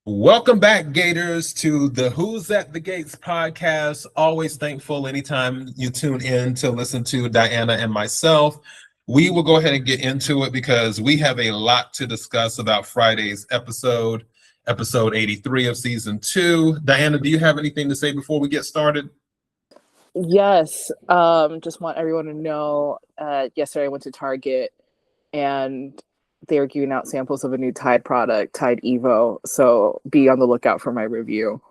Welcome back, Gators, to the Who's at the Gates podcast. Always thankful anytime you tune in to listen to Diana and myself. We will go ahead and get into it because we have a lot to discuss about Friday's episode 83 of season 2. Diana, do you have anything to say before we get started? Yes. Just want everyone to know, yesterday I went to Target and they were giving out samples of a new Tide product, Tide Evo. So be on the lookout for my review.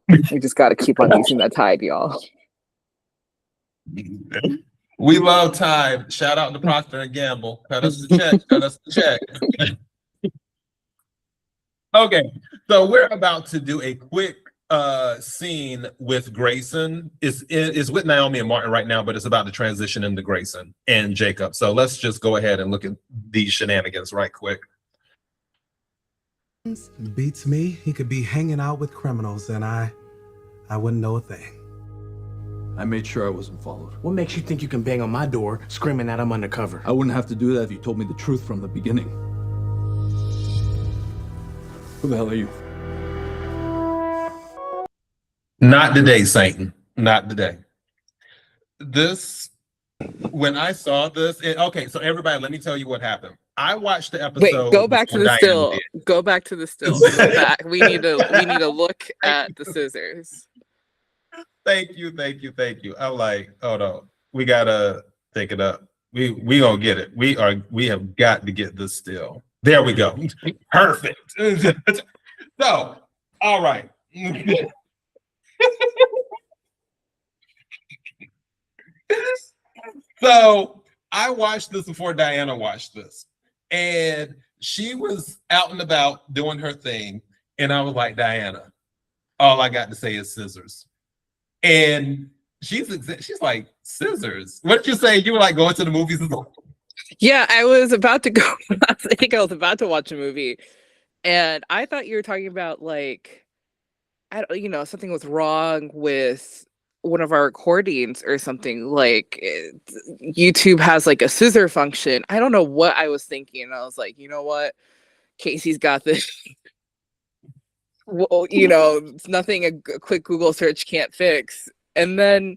We just got to keep on using that Tide, y'all. We love Tide. Shout out to Procter & Gamble. Cut us the check. Cut us the check. Okay, so we're about to do a quick scene with Grayson. Is with Naomi and Martin right now, but it's about to transition into Grayson and Jacob. So let's just go ahead and look at these shenanigans right quick. Beats me. He could be hanging out with criminals and I wouldn't know a thing. I made sure I wasn't followed. What makes you think you can bang on my door screaming that I'm undercover? I wouldn't have to do that if you told me the truth from the beginning. Who the hell are you? Not today, Satan. Not today. When I saw this, okay, so everybody, let me tell you what happened. I watched the episode. Wait, go back to the still. Go back to the still. Go back. We need to look at the scissors. Thank you. I'm like, hold on. We gotta take it up. We gonna get it. We have got to get this still. There we go. Perfect. So, all right. So I watched this before Diana watched this, and she was out and about doing her thing, and I was like, Diana, all I got to say is scissors. And she's like, scissors? What did you say? You were like going to the movies? Yeah, I was about to go. I think I was about to watch a movie, and I thought you were talking about like, something was wrong with one of our recordings or something. Like YouTube has like a scissor function. I don't know what I was thinking. I was like, you know what, Casey's got this. Well, it's nothing a quick Google search can't fix. And then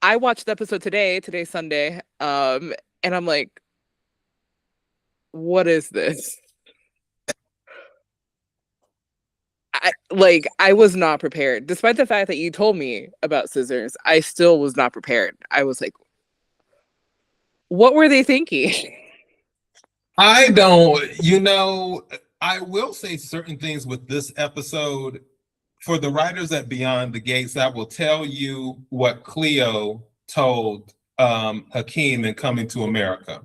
I watched the episode today's Sunday, and I'm like, what is this? I was not prepared. Despite the fact that you told me about scissors, I still was not prepared. I was like, what were they thinking? I don't, I will say certain things with this episode. For the writers at Beyond the Gates, I will tell you what Cleo told Hakeem in Coming to America.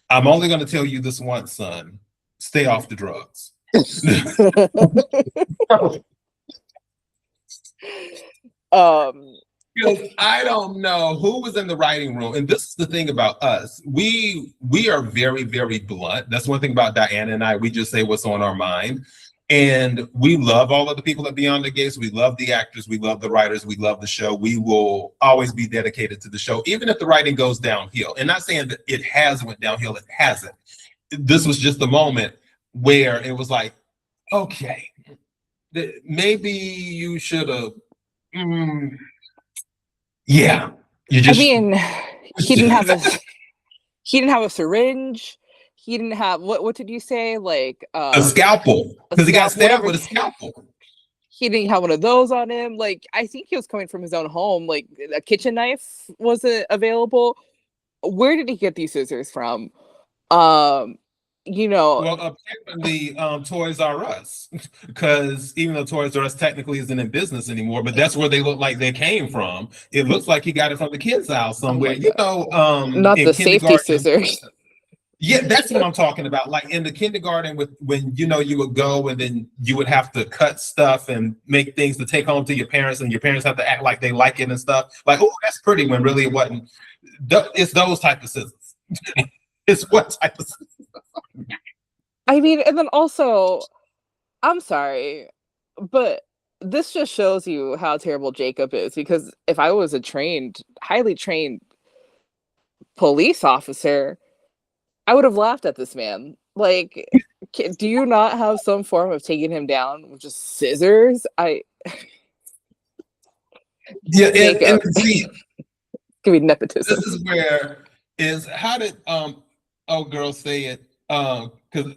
I'm only going to tell you this once, son. Stay off the drugs. Because I don't know who was in the writing room, and this is the thing about us. We are very, very blunt. That's one thing about Diana and I. We just say what's on our mind, and we love all of the people at Beyond the Gates. We love the actors. We love the writers. We love the show. We will always be dedicated to the show, even if the writing goes downhill. And not saying that it has went downhill. It hasn't. This was just a moment where it was like, okay, maybe you should have. Yeah, you just. I mean, he didn't have a syringe. He didn't have what did you say? Like a scalpel, because he got stabbed with a scalpel. He didn't have one of those on him. Like, I think he was coming from his own home. Like, a kitchen knife wasn't available. Where did he get these scissors from? Well, apparently Toys R Us, because even though Toys R Us technically isn't in business anymore, but that's where they look like they came from. It looks like he got it from the kids' house somewhere. Not the safety scissors. Yeah, that's what I'm talking about. Like in the kindergarten, when you would go and then you would have to cut stuff and make things to take home to your parents, and your parents have to act like they like it and stuff. Like, oh, that's pretty, when really it wasn't. It's those type of scissors. It's what type of scissors? I mean, and then also, I'm sorry, but this just shows you how terrible Jacob is. Because if I was a highly trained police officer, I would have laughed at this man. Like, do you not have some form of taking him down with just scissors? Yeah, Jacob. and see, Give me nepotism. this is where is how did girl say it? Because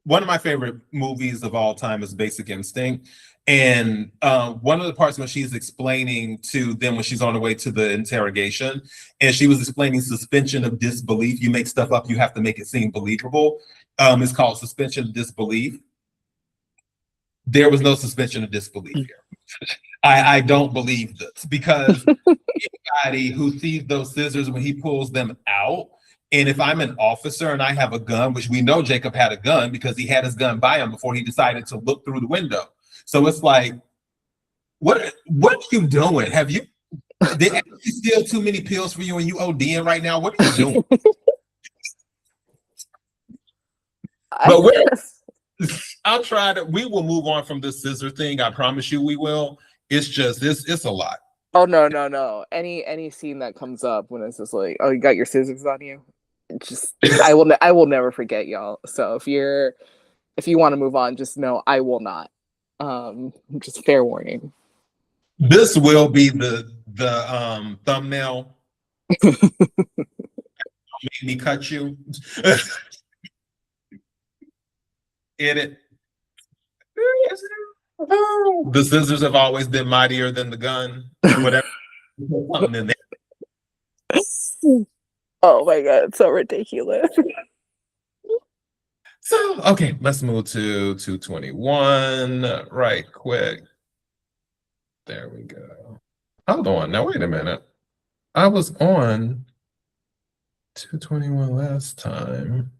one of my favorite movies of all time is Basic Instinct. And one of the parts when she's explaining to them when she's on the way to the interrogation, and she was explaining suspension of disbelief. You make stuff up, you have to make it seem believable. It's called suspension of disbelief. There was no suspension of disbelief here. I don't believe this because anybody who sees those scissors when he pulls them out, and if I'm an officer and I have a gun, which we know Jacob had a gun because he had his gun by him before he decided to look through the window. So it's like, what are you doing? Did you steal too many pills for you and you ODing right now? What are you doing? But we will move on from this scissor thing. I promise you we will. It's just, it's a lot. Oh, no. Any scene that comes up when it's just like, oh, you got your scissors on you. Just, I will never forget y'all. So if you want to move on, just know I will not. Just fair warning. This will be the thumbnail. Make me cut you. Edit. The scissors have always been mightier than the gun. Whatever. Oh my god, it's so ridiculous. So, okay, let's move to 221 right quick. There we go. Hold on. Now, wait a minute. I was on 221 last time.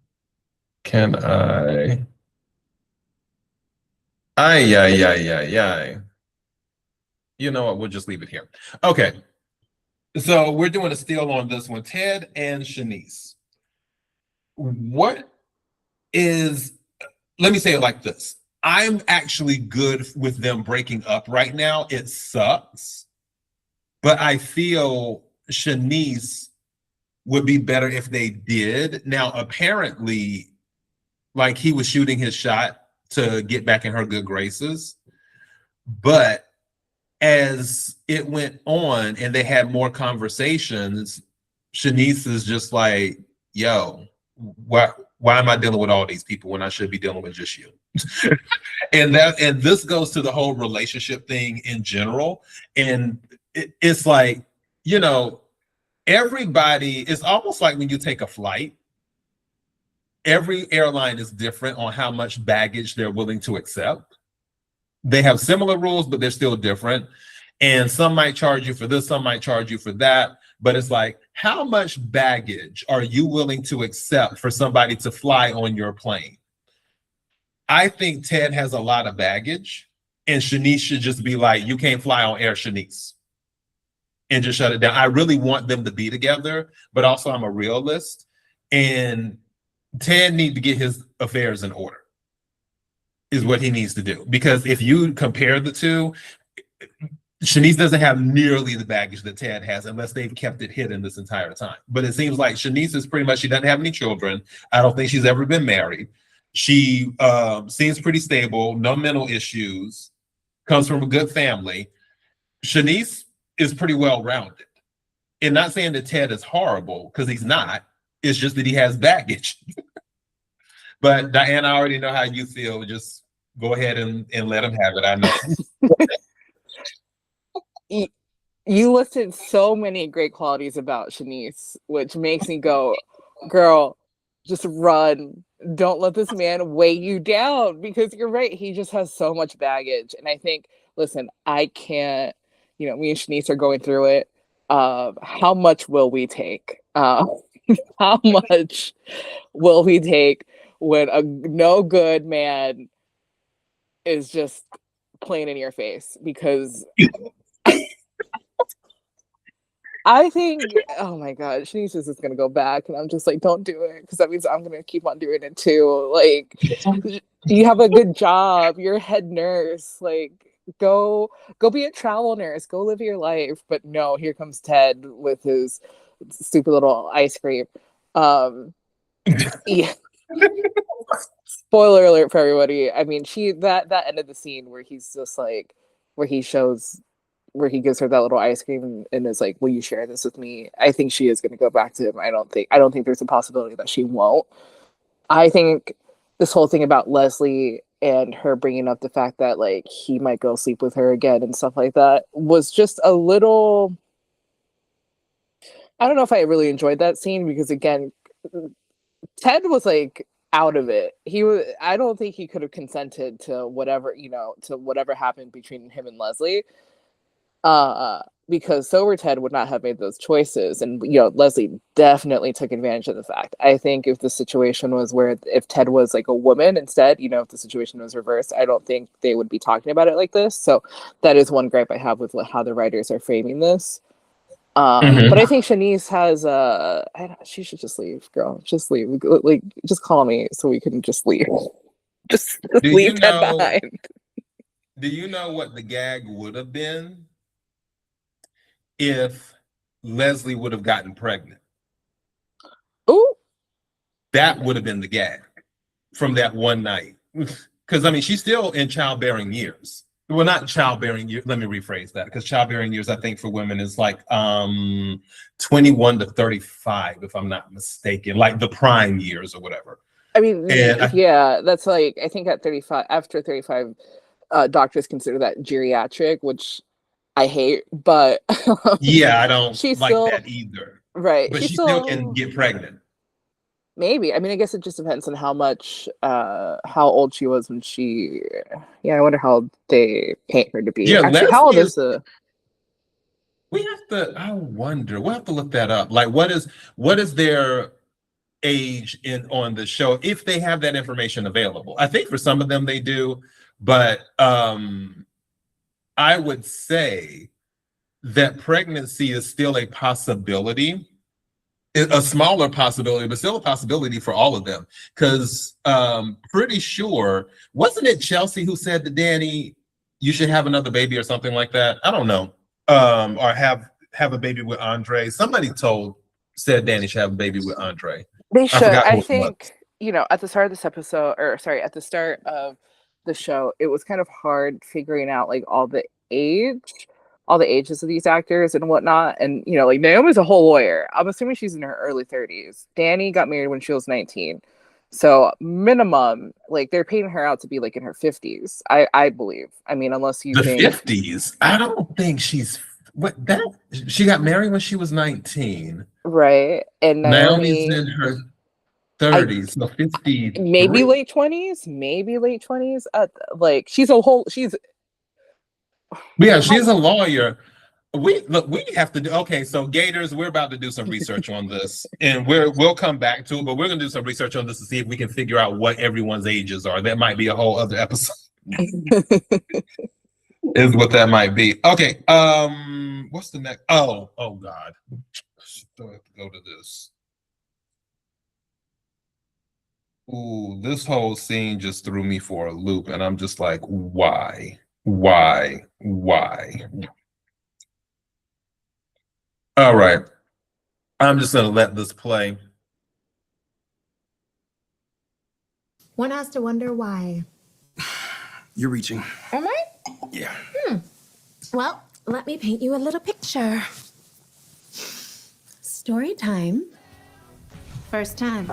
Can I? Ay. You know what? We'll just leave it here. Okay. So we're doing a steal on this one. Ted and Shanice. Let me say it like this. I'm actually good with them breaking up right now. It sucks. But I feel Shanice would be better if they did. Now, apparently, like he was shooting his shot to get back in her good graces. But as it went on and they had more conversations, Shanice is just like, yo, why am I dealing with all these people when I should be dealing with just you? and this goes to the whole relationship thing in general. And it's like, you know, everybody, it's almost like when you take a flight, every airline is different on how much baggage they're willing to accept. They have similar rules, but they're still different. And some might charge you for this, some might charge you for that. But it's like, how much baggage are you willing to accept for somebody to fly on your plane? I think Ted has a lot of baggage, and Shanice should just be like, you can't fly on Air Shanice, and just shut it down. I really want them to be together, but also I'm a realist, and Ted needs to get his affairs in order, is what he needs to do. Because if you compare the two, Shanice doesn't have nearly the baggage that Ted has unless they've kept it hidden this entire time. But it seems like Shanice is pretty much, she doesn't have any children. I don't think she's ever been married. She seems pretty stable, no mental issues, comes from a good family. Shanice is pretty well-rounded. And not saying that Ted is horrible, because he's not. It's just that he has baggage. But Diana, I already know how you feel. Just go ahead and let him have it. I know. You listed so many great qualities about Shanice, which makes me go, girl, just run. Don't let this man weigh you down, because you're right. He just has so much baggage. And I think, listen, I can't, me and Shanice are going through it. How much will we take? How much will we take when a no good man is just playing in your face? Because I think, oh my God, Shanice is just gonna go back, and I'm just like, don't do it, because that means I'm gonna keep on doing it too. Like, you have a good job, you're a head nurse, like, go be a travel nurse, go live your life. But no, here comes Ted with his stupid little ice cream. Yeah. Spoiler alert for everybody. I mean, that end of the scene where he's just like, where he gives her that little ice cream and is like, "Will you share this with me?" I think she is going to go back to him. I don't think there's a possibility that she won't. I think this whole thing about Leslie and her bringing up the fact that like he might go sleep with her again and stuff like that was just a little. I don't know if I really enjoyed that scene because again, Ted was like out of it. I don't think he could have consented to whatever, to whatever happened between him and Leslie. Because sober Ted would not have made those choices. And, Leslie definitely took advantage of the fact. I think if the situation was if Ted was like a woman instead, if the situation was reversed, I don't think they would be talking about it like this. So that is one gripe I have with how the writers are framing this. But I think Shanice has she should just leave, girl. Just leave. Like, just call me so we can just leave. Just leave Ted behind. Do you know what the gag would have been if Leslie would have gotten pregnant? Ooh. That would have been the gag from that one night. Because, I mean, she's still in childbearing years. Well, not childbearing years. Let me rephrase that. Because childbearing years, I think, for women is like 21 to 35, if I'm not mistaken. Like the prime years or whatever. I mean, that's like, I think at 35, after 35, doctors consider that geriatric, which I hate, but yeah, I don't she's like still, that either. Right. But she still can get pregnant. Maybe. I mean, I guess it just depends on how old she was when I wonder how they paint her to be. Yeah, actually, how old is I wonder, we'll have to look that up. Like, what is their age on the show, if they have that information available? I think for some of them they do, but I would say that pregnancy is still a possibility, a smaller possibility, but still a possibility for all of them. Because pretty sure, wasn't it Chelsea who said to Dani, you should have another baby or something like that? I don't know. Or have a baby with Andre. Somebody said Dani should have a baby with Andre. They should. I think, at the start of this episode, at the start of the show, it was kind of hard figuring out like all the ages of these actors and whatnot. And, like Naomi's a whole lawyer. I'm assuming she's in her early 30s. Dani got married when she was 19. So minimum, like they're painting her out to be like in her 50s, I believe. I mean, unless you think 50s. I don't think she got married when she was 19. Right. And Naomi's in her 30s, so 50. Maybe late 20s. Like she's she's a lawyer. We have to do, okay, so Gators, we're about to do some research on this, and we'll come back to it, but we're gonna do some research on this to see if we can figure out what everyone's ages are. That might be a whole other episode. Is what that might be. Okay, what's the next? Oh God, still have to go to this. Ooh, this whole scene just threw me for a loop, and I'm just like, why? All right, I'm just gonna let this play. One has to wonder why. You're reaching. Am I? Yeah. Well, let me paint you a little picture. Story time. First time.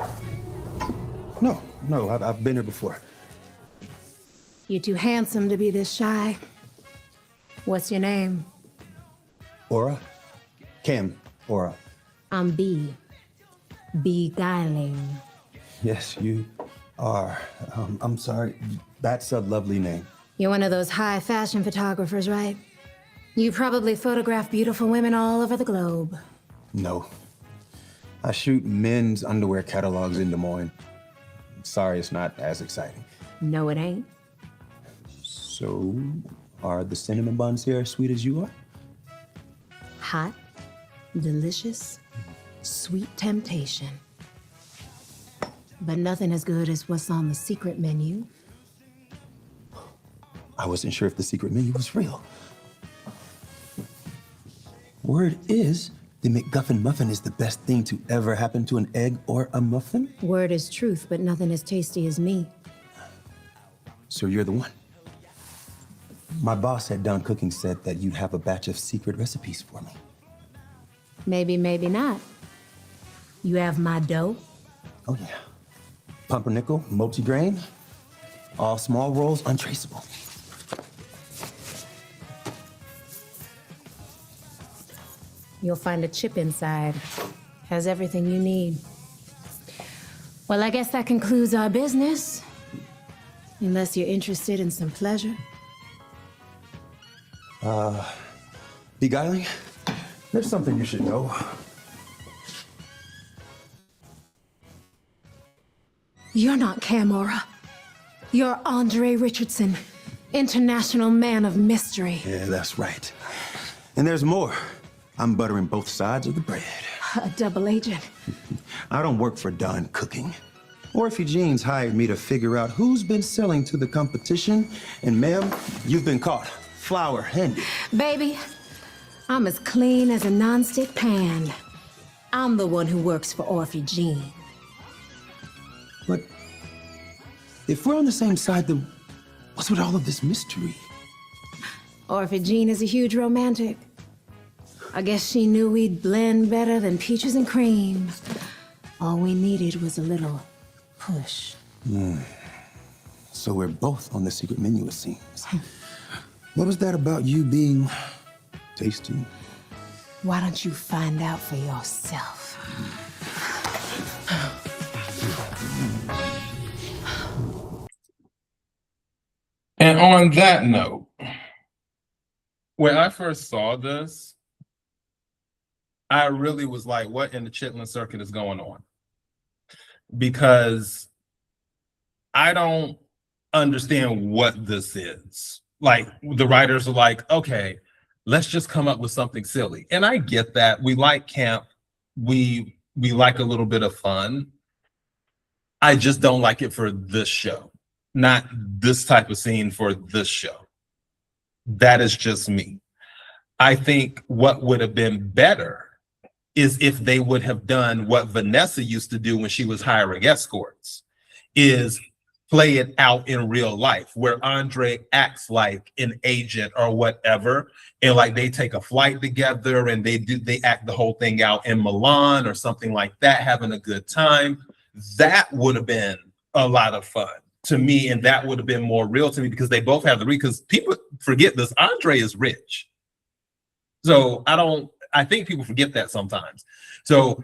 No, I've been here before. You're too handsome to be this shy. What's your name? Aura? Cam, Aura. I'm B. Beguiling. Yes, you are. I'm sorry. That's a lovely name. You're one of those high fashion photographers, right? You probably photograph beautiful women all over the globe. No. I shoot men's underwear catalogs in Des Moines. Sorry, it's not as exciting. No, it ain't. So, are the cinnamon buns here as sweet as you are? Hot, delicious, sweet temptation. But nothing as good as what's on the secret menu. I wasn't sure if the secret menu was real. Word is, the McGuffin muffin is the best thing to ever happen to an egg or a muffin? Word is truth, but nothing as tasty as me. So you're the one. My boss at Done Cooking said that you'd have a batch of secret recipes for me. Maybe, maybe not. You have my dough? Oh yeah. Pumpernickel, multigrain, all small rolls, untraceable. You'll find a chip inside. Has everything you need. Well, I guess that concludes our business. Unless you're interested in some pleasure. Beguiling, there's something you should know. You're not Camora. You're Andre Richardson, international man of mystery. Yeah, that's right. And there's more. I'm buttering both sides of the bread. A double agent. I don't work for Done Cooking. Orphe Jeans hired me to figure out who's been selling to the competition, and ma'am, you've been caught flour-handed. Baby, I'm as clean as a nonstick pan. I'm the one who works for Orphe Jean. But if we're on the same side, then what's with all of this mystery? Orphe Jean is a huge romantic. I guess she knew we'd blend better than peaches and cream. All we needed was a little push. So we're both on the secret menu, it seems. What was that about you being tasty? Why don't you find out for yourself? And on that note, when I first saw this, I really was like, what in the Chitlin circuit is going on? Because I don't understand what this is. Like, the writers are like, okay, let's just come up with something silly. And I get that. We like camp. We like a little bit of fun. I just don't like it for this show. Not this type of scene for this show. That is just me. I think what would have been better is if they would have done what Vanessa used to do when she was hiring escorts, is play it out in real life, where Andre acts like an agent or whatever, and like they take a flight together and they act the whole thing out in Milan or something like that, having a good time. That would have been a lot of fun to me, and that would have been more real to me, because they both have because people forget this, Andre is rich. So I think people forget that sometimes. So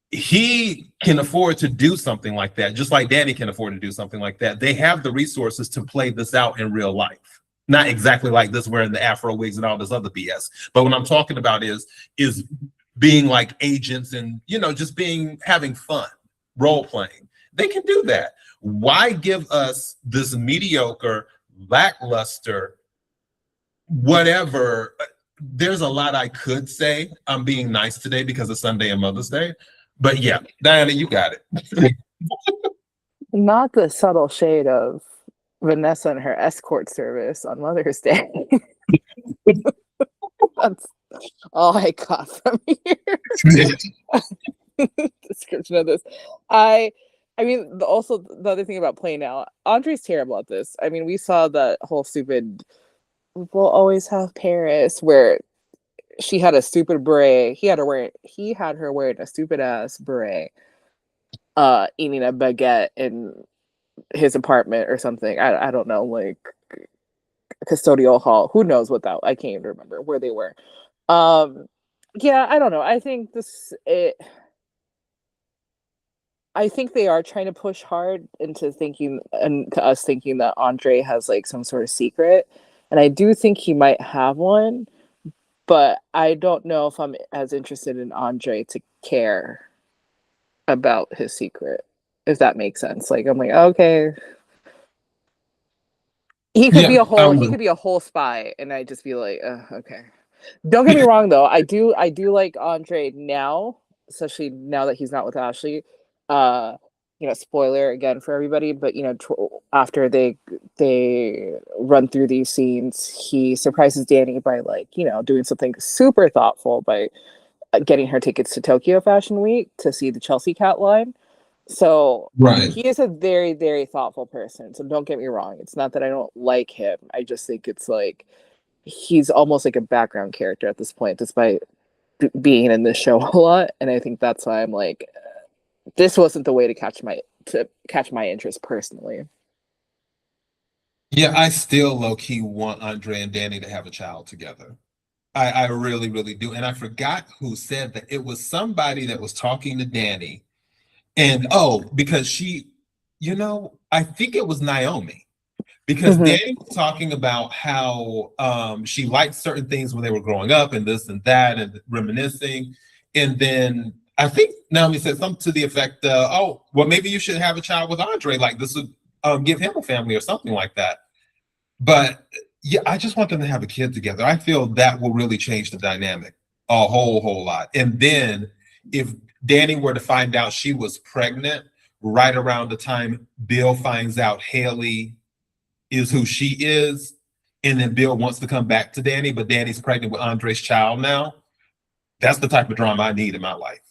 he can afford to do something like that, just like Dani can afford to do something like that. They have the resources to play this out in real life. Not exactly like this, wearing the Afro wigs and all this other BS. But what I'm talking about is being like agents and, just having fun, role playing. They can do that. Why give us this mediocre, lackluster, whatever? There's a lot I could say. I'm being nice today because it's Sunday and Mother's Day. But yeah, Diana, you got it. Not the subtle shade of Vanessa and her escort service on Mother's Day. That's all I got from here. Description of this. I mean, also the other thing about playing out, Andre's terrible at this. I mean, we saw that whole stupid "we'll always have Paris" where she had a stupid beret. He had her wearing a stupid ass beret, eating a baguette in his apartment or something. I don't know, like custodial hall. Who knows what that? I can't even remember where they were. Yeah, I don't know. I think I think they are trying to push hard into thinking, and to us thinking, that Andre has like some sort of secret, and I do think he might have one. But I don't know if I'm as interested in Andre to care about his secret, if that makes sense. Like, I'm like, okay, he could be a whole spy, and I'd just be like, okay. Don't get me wrong, though. I do like Andre now, especially now that he's not with Ashley. Spoiler again for everybody, but after they run through these scenes, he surprises Dani by doing something super thoughtful by getting her tickets to Tokyo Fashion Week to see the Chelsea Cat line. So Right. he is a very, very thoughtful person. So don't get me wrong. It's not that I don't like him. I just think it's like he's almost like a background character at this point, despite being in this show a lot. And I think that's why I'm like, this wasn't the way to catch my interest personally. Yeah, I still low-key want Andre and Dani to have a child together. I really, really do. And I forgot who said that. It was somebody that was talking to Dani. And because she, I think it was Naomi. Because Dani was talking about how she liked certain things when they were growing up and this and that and reminiscing. And then I think Naomi said something to the effect, well, maybe you should have a child with Andre. Like this would give him a family or something like that. But yeah, I just want them to have a kid together. I feel that will really change the dynamic a whole lot. And then if Dani were to find out she was pregnant right around the time Bill finds out Haley is who she is, and then Bill wants to come back to Dani, but Dani's pregnant with Andre's child now, that's the type of drama I need in my life.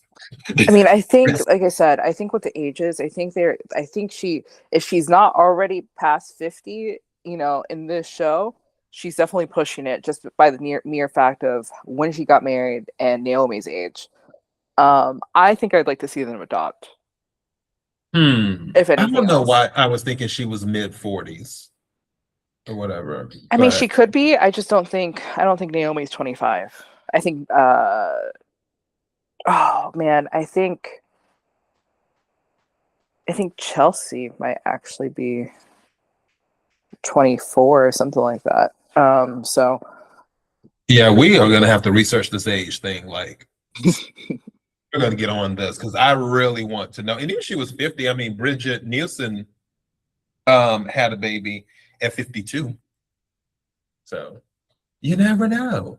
I mean, I think, like I said, I think with the ages, I think if she's not already past 50, in this show, she's definitely pushing it just by the mere fact of when she got married and Naomi's age. I think I'd like to see them adopt. If anything, I don't know why I was thinking she was mid-40s or whatever. I mean, she could be. I don't think Naomi's 25. I think I think Chelsea might actually be 24 or something like that. So yeah, we are gonna have to research this age thing. Like we're gonna get on this because I really want to know. And if she was 50, I mean Bridget Nielsen had a baby at 52. So you never know.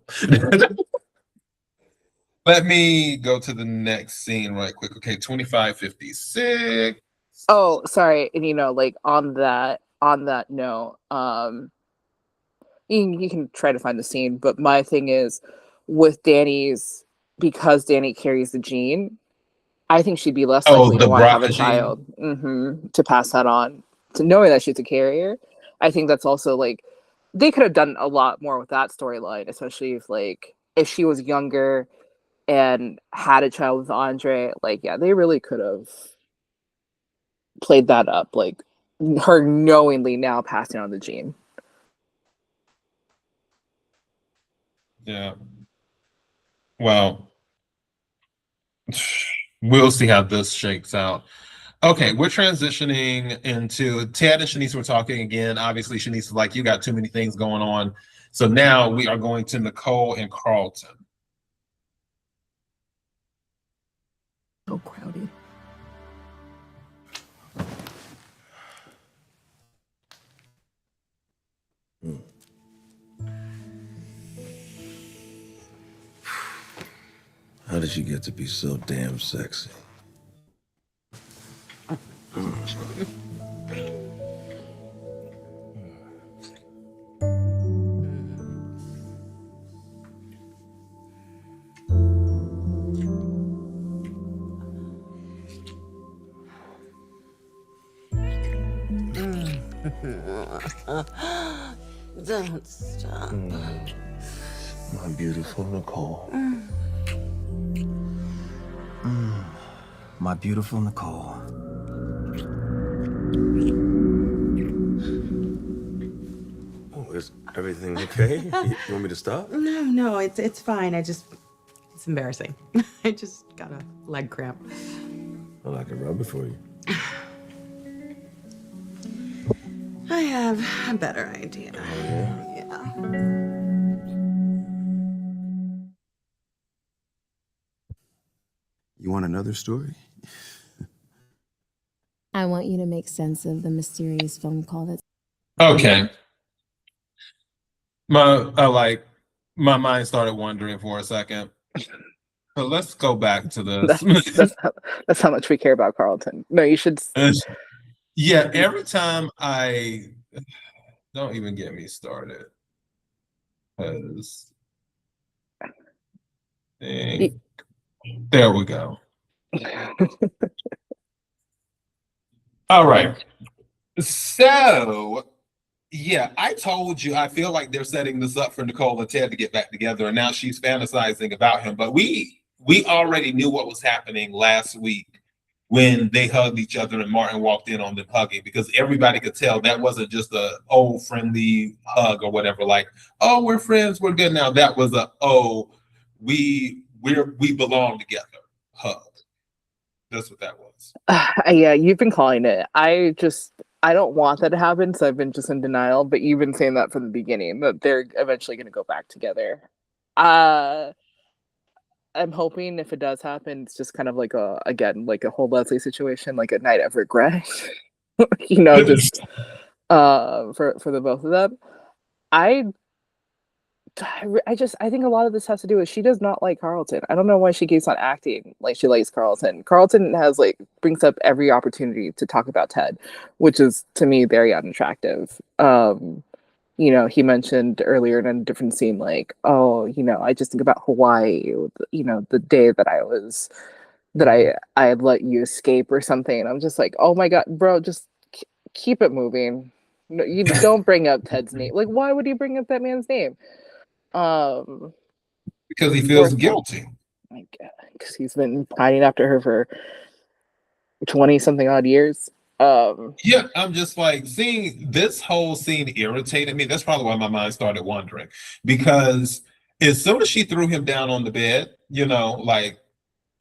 Let me go to the next scene right quick. Okay, 2556. Oh, sorry. And like on that note, you can try to find the scene, but my thing is with because Dani carries the gene, I think she'd be less likely to want to have a child, to pass that on, to knowing that she's a carrier. I think that's also like they could have done a lot more with that storyline, especially if she was younger and had a child with Andre. Like, yeah, they really could have played that up, like her knowingly now passing on the gene. Yeah. Well, we'll see how this shakes out. Okay, we're transitioning into Ted and Shanice were talking again. Obviously, Shanice is like, you got too many things going on. So now we are going to Nicole and Carlton. So crowded. How did you get to be so damn sexy? Don't stop. My beautiful Nicole. My beautiful Nicole. Oh, is everything okay? You want me to stop? No, it's fine. It's embarrassing. I just got a leg cramp. Well, I can rub it for you. I have a better idea. Oh, yeah? Yeah. You want another story? I want you to make sense of the mysterious phone call that's Okay. My mind started wandering for a second. So let's go back to this. That's how much we care about Carlton. No, you should. Yeah, every time don't even get me started. Because There we go. All right. So, yeah, I told you I feel like they're setting this up for Nicole and Ted to get back together, and now she's fantasizing about him. But we already knew what was happening last week when they hugged each other and Martin walked in on them hugging, because everybody could tell that wasn't just a old friendly hug or whatever, like, oh, we're friends, we're good now. That was a, oh, we belong together hug. That's what that was. Yeah, you've been calling it. I don't want that to happen, so I've been just in denial. But you've been saying that from the beginning, that they're eventually going to go back together. I'm hoping if it does happen, it's just kind of like like a whole Leslie situation, like a night of regret. Just for the both of them. I think a lot of this has to do with she does not like Carlton. I don't know why she keeps on acting like she likes Carlton. Carlton brings up every opportunity to talk about Ted, which is to me very unattractive. He mentioned earlier in a different scene, like, oh, I just think about Hawaii, the day that I had let you escape or something. And I'm just like, oh my God, bro, just keep it moving. No, you don't bring up Ted's name. Like, why would you bring up that man's name? Because he feels guilty. Because he's been hiding after her for 20 something odd years. Yeah, I'm just like, seeing this whole scene irritated me. That's probably why my mind started wandering, because as soon as she threw him down on the bed, like,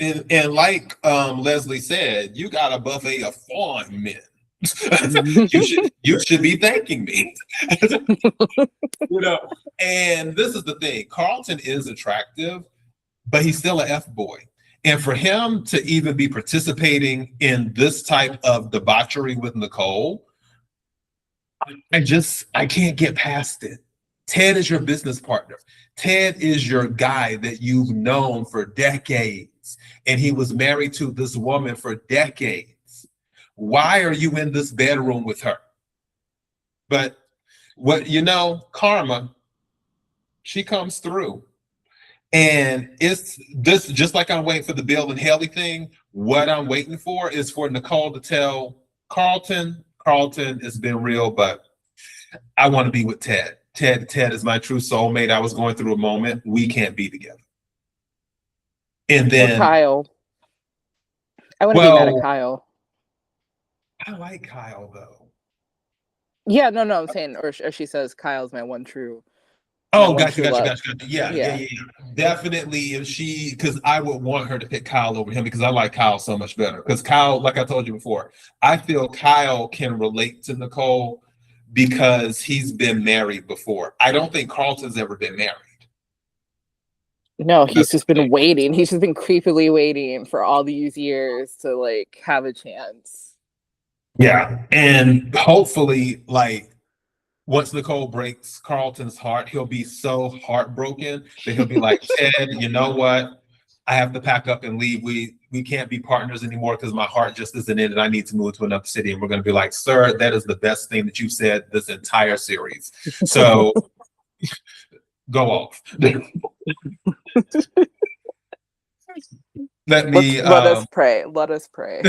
and like Leslie said, you got a buffet of foreign men. you should be thanking me. And this is the thing, Carlton is attractive, but he's still an F-boy. And for him to even be participating in this type of debauchery with Nicole, I can't get past it. Ted is your business partner. Ted is your guy that you've known for decades, and he was married to this woman for decades. Why are you in this bedroom with her? But karma, she comes through. And it's this, just like I'm waiting for the Bill and Haley thing, what I'm waiting for is for Nicole to tell Carlton, it's been real, but I want to be with Ted. Ted is my true soulmate. I was going through a moment. We can't be together. And then Kyle. I want to be mad at Kyle. I like Kyle though. Yeah, no, I'm saying, or she says Kyle's my one true. Oh, gotcha. Yeah. Definitely, if because I would want her to pick Kyle over him, because I like Kyle so much better. Because Kyle, like I told you before, I feel Kyle can relate to Nicole because he's been married before. I don't think Carlton's ever been married. No, he's just been waiting. He's just been creepily waiting for all these years to like have a chance. Yeah, and hopefully, like, once Nicole breaks Carlton's heart, he'll be so heartbroken that he'll be like, Ted, you know what? I have to pack up and leave. We can't be partners anymore because my heart just isn't in it. I need to move to another city. And we're going to be like, sir, that is the best thing that you've said this entire series. So go off. Let us pray. Let us pray.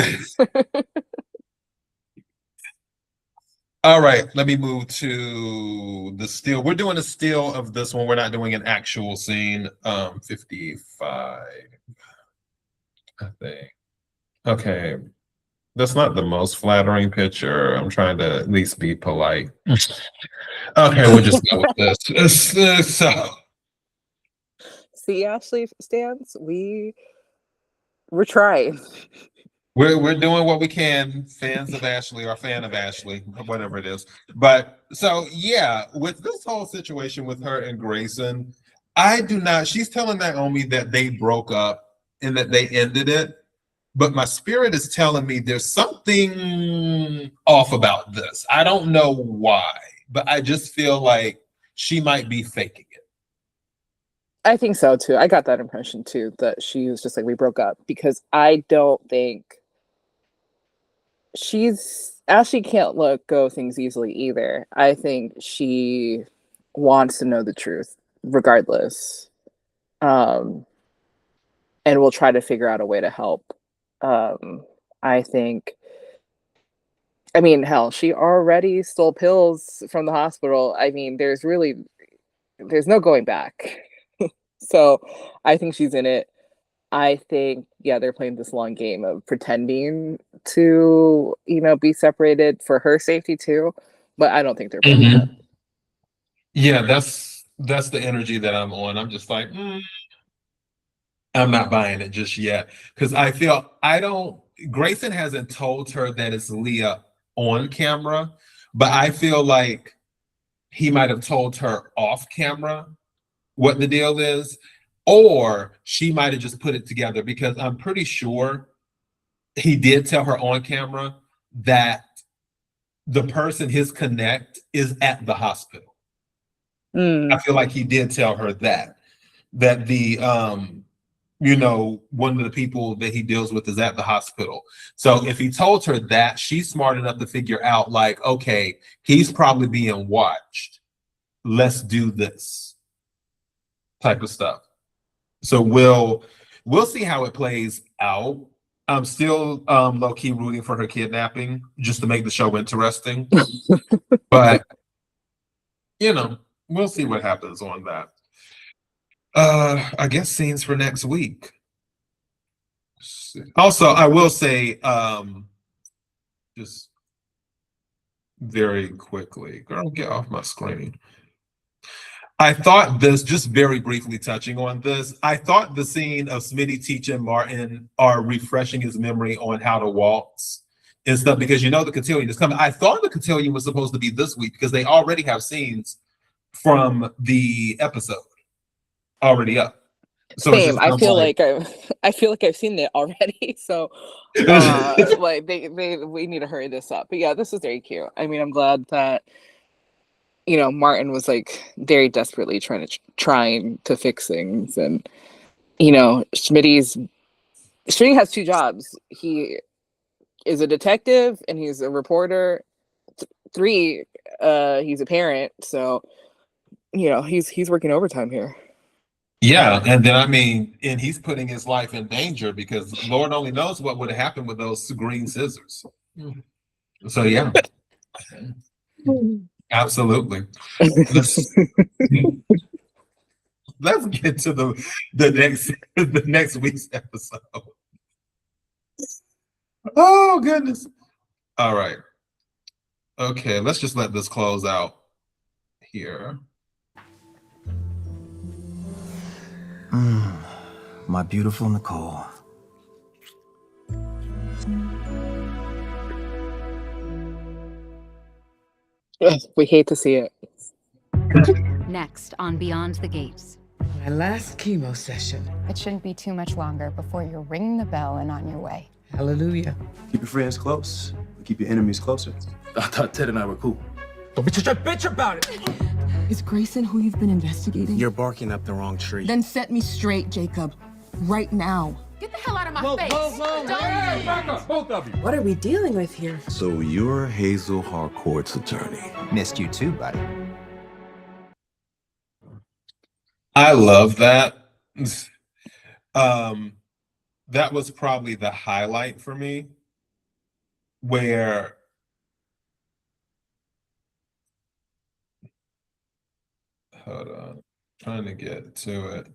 All right, let me move to the still. We're doing a still of this one. We're not doing an actual scene. 55, I think. Okay, that's not the most flattering picture. I'm trying to at least be polite. Okay, we'll just go with this. So, see, Ashley stance. We're trying. We're doing what we can, fans of Ashley or fan of Ashley, whatever it is. But so yeah, with this whole situation with her and Grayson, she's telling Naomi that they broke up and that they ended it. But my spirit is telling me there's something off about this. I don't know why, but I just feel like she might be faking it. I think so too. I got that impression too, that she was just like, we broke up, because I don't think Ashley can't let go of things easily either. I think she wants to know the truth regardless. and we'll try to figure out a way to help. I think, I mean, hell, she already stole pills from the hospital. I mean, there's no going back. So I think she's in it. I think, yeah, they're playing this long game of pretending to, be separated for her safety too. But I don't think they're playing that. Yeah, that's the energy that I'm on. I'm just like, I'm not buying it just yet. Because Grayson hasn't told her that it's Leah on camera, but I feel like he might have told her off camera what the deal is, or she might have just put it together, because I'm pretty sure he did tell her on camera that the person, his connect, is at the hospital. I feel like he did tell her that the one of the people that he deals with is at the hospital. So if he told her that, she's smart enough to figure out, like, okay, he's probably being watched. Let's do this type of stuff. So we'll see how it plays out. I'm still low-key rooting for her kidnapping just to make the show interesting. But we'll see what happens on that. I guess scenes for next week. Also, I will say, just very quickly, girl, get off my screen. I thought this, just very briefly touching on this, I thought the scene of Smitty teaching Martin or refreshing his memory on how to waltz and stuff, because the cotillion is coming. I thought the cotillion was supposed to be this week because they already have scenes from the episode already up. So same. I feel like I've seen it already. So like we need to hurry this up. But yeah, this is very cute. I mean, I'm glad that Martin was like very desperately trying to fix things, and Schmitty has two jobs. He is a detective and he's a reporter. 3, he's a parent. So he's working overtime here. Yeah, and then and he's putting his life in danger because Lord only knows what would have happened with those green scissors. So yeah, absolutely. Let's get to the next week's episode. Oh goodness! All right, okay. Let's just let this close out here. My beautiful Nicole. We hate to see it. Next on Beyond the Gates. My last chemo session. It shouldn't be too much longer before you're ringing the bell and on your way. Hallelujah. Keep your friends close. Keep your enemies closer. I thought Ted and I were cool. Don't be such a bitch about it. Is Grayson who you've been investigating? You're barking up the wrong tree. Then set me straight, Jacob. Right now. Get the hell out of my face! Whoa. Hey, back up, both of you. What are we dealing with here? So you're Hazel Harcourt's attorney. Missed you too, buddy. I love that. That was probably the highlight for me, where hold on, trying to get to it.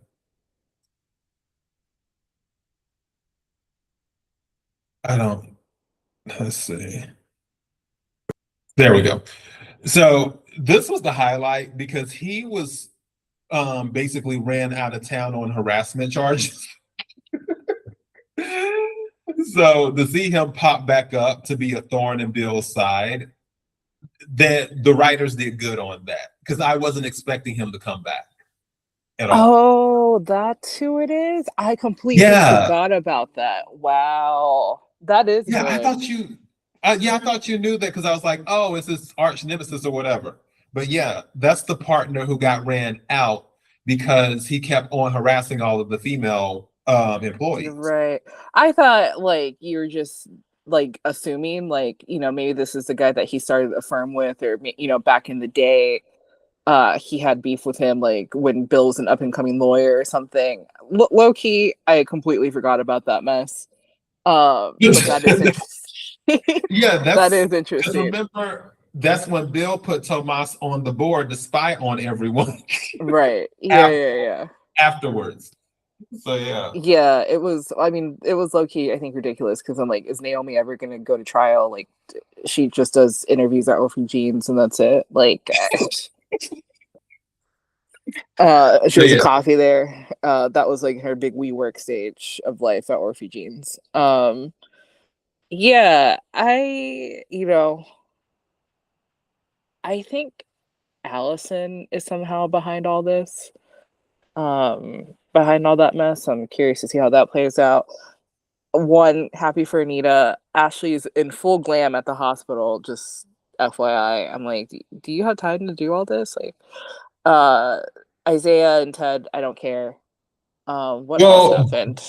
Let's see. There we go. So this was the highlight because he was basically ran out of town on harassment charges. So to see him pop back up to be a thorn in Bill's side, that the writers did good on that, because I wasn't expecting him to come back at all. Oh, that's who it is. I completely forgot about that. Wow, that is. Yeah, good. I thought you knew that, because I was like, oh, it's his arch nemesis or whatever. But yeah, that's the partner who got ran out because he kept on harassing all of the female employees. Right. I thought like you were just like assuming like maybe this is the guy that he started the firm with, or back in the day. he had beef with him, like when Bill was an up and coming lawyer or something. Low key, I completely forgot about that mess. But that is interesting. Yeah, that is interesting. Remember, that's when Bill put Tomas on the board to spy on everyone. Right. Yeah. Afterwards. So yeah. Yeah, it was. I mean, it was low key, I think, ridiculous because I'm like, is Naomi ever going to go to trial? Like, she just does interviews at Orphan Jeans and that's it. Like, she was a coffee there. That was like her big WeWork stage of life at Orphan Jeans. Yeah, I think Allison is somehow behind all this. Behind all that mess. I'm curious to see how that plays out. One, happy for Anita. Ashley's in full glam at the hospital, just FYI. I'm like, do you have time to do all this? Like, Isaiah and Ted, I don't care. What else happened?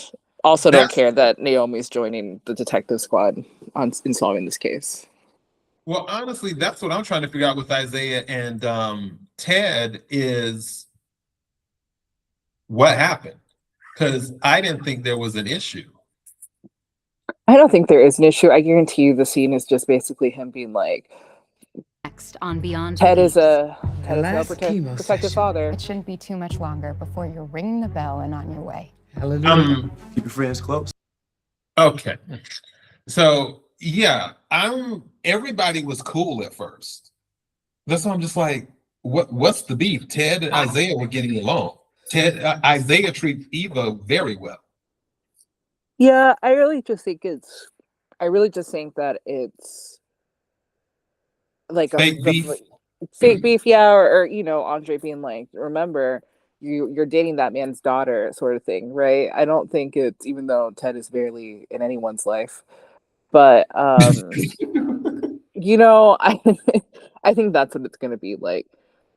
Also don't care that Naomi's joining the detective squad in solving this case. Well, honestly, that's what I'm trying to figure out with Isaiah and Ted is what happened? Because I didn't think there was an issue. I don't think there is an issue. I guarantee you the scene is just basically him being like, Next on Beyond Ted the is Gates. a protective father. It shouldn't be too much longer before you're ringing the bell and on your way. Hallelujah. Keep your friends close. Okay. So yeah, everybody was cool at first. That's why I'm just like, what's the beef? Ted and Isaiah were getting along. Isaiah treats Eva very well. Yeah, I really just think that it's like fake beef. Fake beef, yeah, or Andre being like, remember, you're dating that man's daughter, sort of thing, right? I don't think it's, even though Ted is barely in anyone's life, but I think that's what it's gonna be like.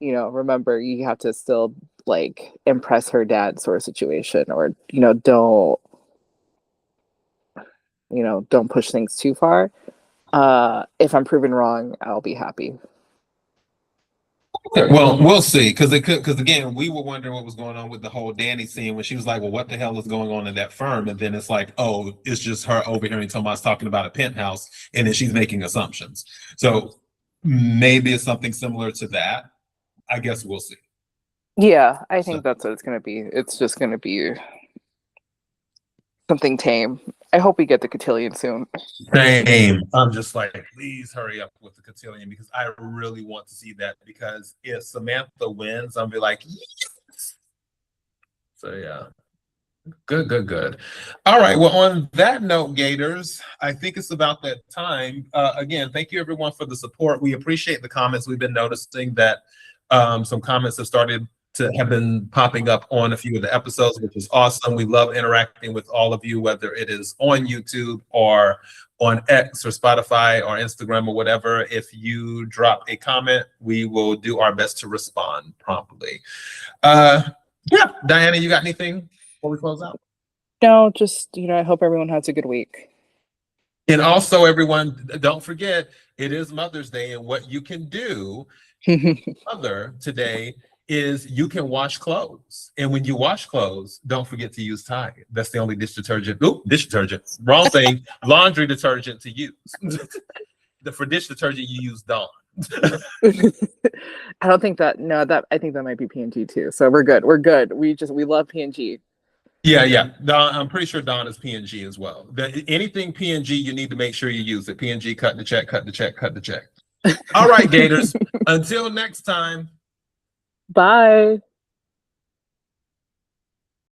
Remember, you have to still like impress her dad, sort of situation, or don't push things too far. If I'm proven wrong, I'll be happy. Well, we'll see, because again, we were wondering what was going on with the whole Dani scene when she was like, well, what the hell is going on in that firm? And then it's like, oh, it's just her overhearing Tomas talking about a penthouse, and then she's making assumptions. So maybe it's something similar to that. I guess we'll see. Yeah, I think that's what it's going to be. It's just going to be something tame. I hope we get the cotillion soon. Same. I'm just like, please hurry up with the cotillion, because I really want to see that, because if Samantha wins, I'll be like, yes. So yeah. Good. All right. Well, on that note, Gators, I think it's about that time. Again, thank you everyone for the support. We appreciate the comments. We've been noticing that some comments have started to have been popping up on a few of the episodes, which is awesome. We love interacting with all of you, whether it is on YouTube or on X or Spotify or Instagram or whatever. If you drop a comment, we will do our best to respond promptly. Yeah, Diana, you got anything before we close out? No, just, I hope everyone has a good week. And also, everyone, don't forget, it is Mother's Day, and what you can do Mother today is you can wash clothes. And when you wash clothes, don't forget to use Tide. That's the only dish detergent. Oop, dish detergent. Wrong thing. Laundry detergent to use. For dish detergent, you use Dawn. I don't think that. No, I think that might be P&G too. So we're good. We love P&G. Yeah. Dawn, I'm pretty sure Dawn is P&G as well. Anything P&G, you need to make sure you use it. P&G, cut the check. All right, Gators. Until next time. Bye.